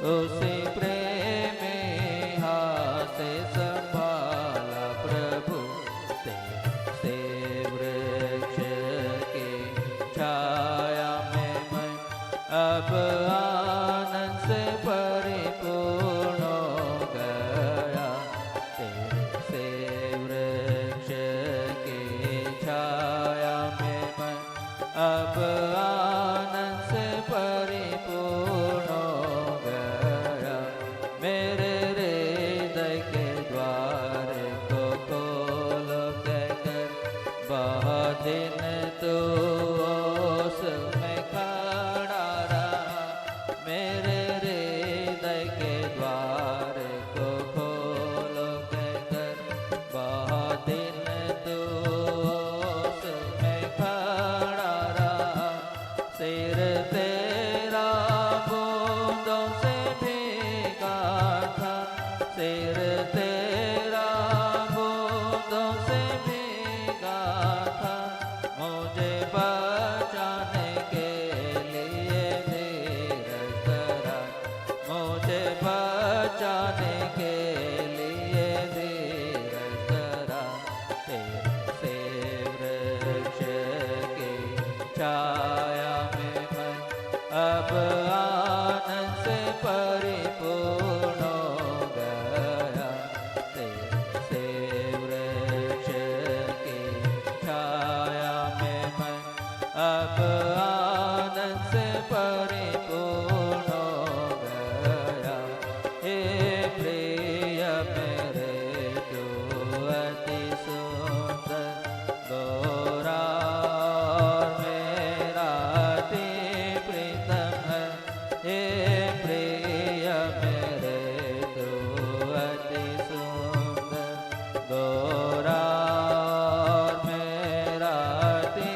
उसी प्रेम हासे संभाला प्रभु से वृक्ष की छाया में मैं अब आनंद से परिपूर्ण हो गया। तेरे से वृक्ष की छाया में मैं अब आनंद से परिपूर्ण हो गया। मेरे हृदय के द्वार को खोलो कहकर बहुत दिन तू उसमें खड़ा रहा। मेरे हृदय के द्वार को खोलो कहकर बहुत दिन तू उसमें खड़ा रहा। सिर तेरा बूंदों से भीगा था, सिर तेरा बूंदों से भीगा था। मुझे बचाने के लिए धीरज धरा, मुझे बचाने के लिए धीरज धरा। तेरे से वृक्ष की छाया में मैं अब आनंद से परिपूर्ण हो गया। तेरे से वृक्ष की छाया में मैं अब आनंद से परिपूर्ण हो गया। हे प्रिय मेरे तू अति सुंदर गोरा और मेरा अति प्रीतम है। हे प्रिय मेरे तू अति सुंदर गोरा और मेरा अति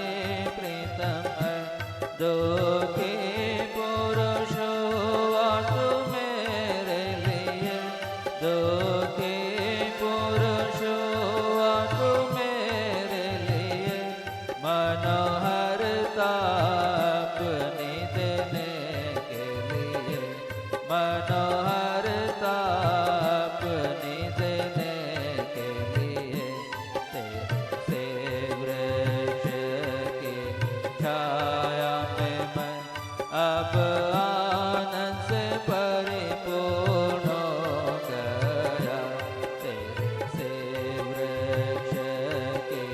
प्रीतम है। दुखी पुरुष हुआ तू मेरे लिए, दुखी पुरुष हुआ तू मेरे लिए। मनोहरता अपनी देने के लिए, मनोहरता अपनी देने के लिए। तेरे से वृक्ष की छाया में मैं अब आनंद से परिपूर्ण हो गया। तेरे से वृक्ष की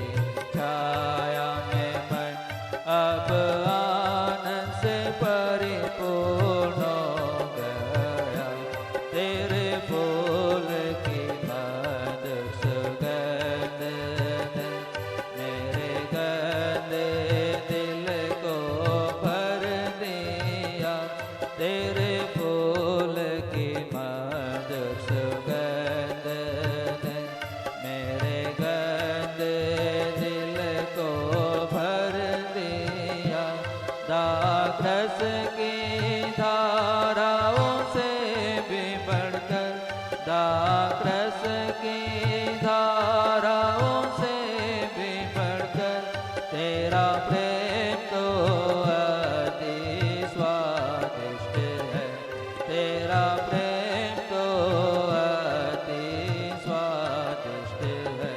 छाया में मैं अब आनंद से परिपूर्ण हो गया। तेरे फूल की मधुर सुगंध ने मेरे गंदे दिल को भर दिया। तेरे फूल की मधुर सुगंध ने मेरे गंदे दिल को भर दिया। दाखरस की धाराओं से भी बढ़कर, दाखरस की धाराओं से भी बढ़कर तेरा प्रेम तो अति स्वादिष्ट है। तेरा प्रेम तो अति स्वादिष्ट है।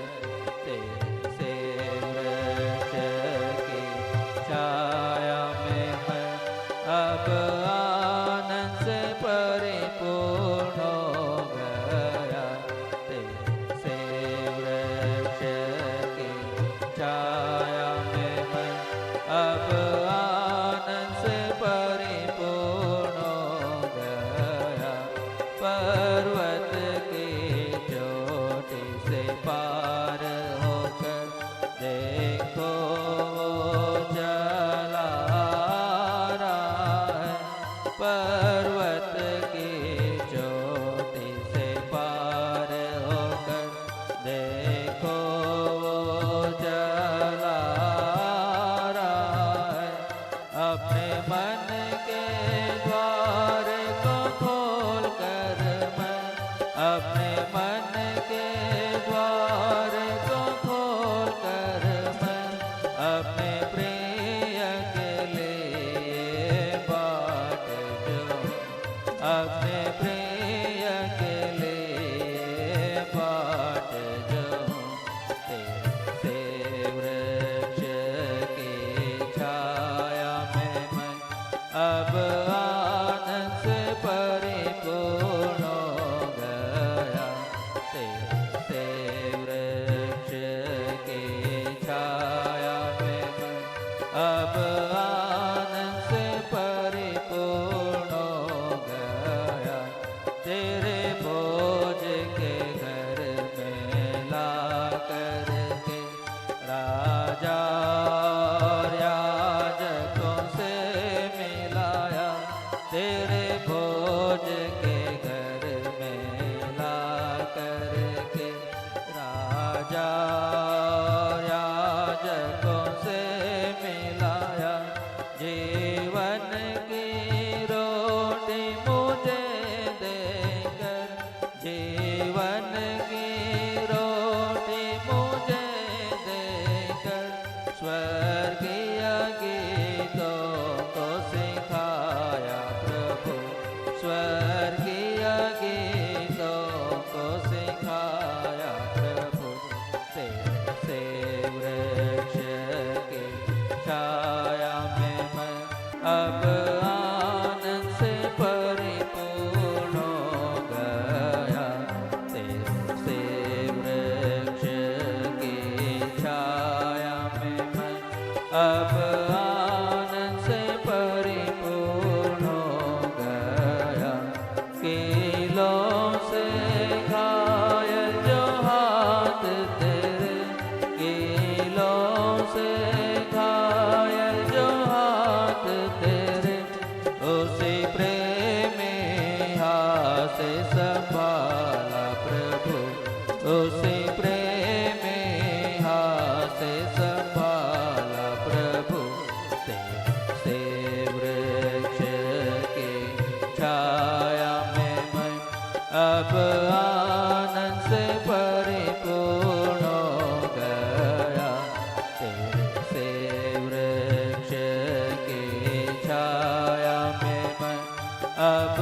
तेरे से वृक्ष की छाया में मैं अब आनंद से परिपूर्ण हो गया। तेरे से वृक्ष की छाया में मैं अब आनंद से परिपूर्ण हो गया। पर्वत की चोटी से पार होकर देखो वो चला आ रहा है। पर्वत की अपने प्रिय के लिए बाट जाऊं, तेरे से वृक्ष की छाया में मैं अब आनंद से परिपूर्ण हो गया। तेरे से वृक्ष की छाया में मैं अब आनंद से परिपूर्ण हो गया। तेरे भोज के घर में ला करके राजा और याजकों से मिलाया। तेरे भोज के घर में ला करके राजा और याजकों से मिलाया। जीवन की रोटी मुझे देकर, जीवन की रोटी मुझे देकर स्वर्गीय गीतों को सिखाया प्रभु, स्वर्गीय गीतों को सिखाया प्रभु। तेरे से वृक्ष की छाया में मैं अब आनंद से परिपूर्ण हो गया। तेरे से वृक्ष की छाया में मैं अब आनंद से परिपूर्ण हो गया। कीलों से घायल जो हाथ तेरे, कीलों से घायल जो हाथ तेरे, उसी प्रेमी हाथ से संभाला प्रभु, उसी प्रेमी हाथ से संभाला प्रभु। तेरे से वृक्ष की छाया में मैं अब आनंद से परिपूर्ण हो गया। तेरे से वृक्ष की छाया में मैं अब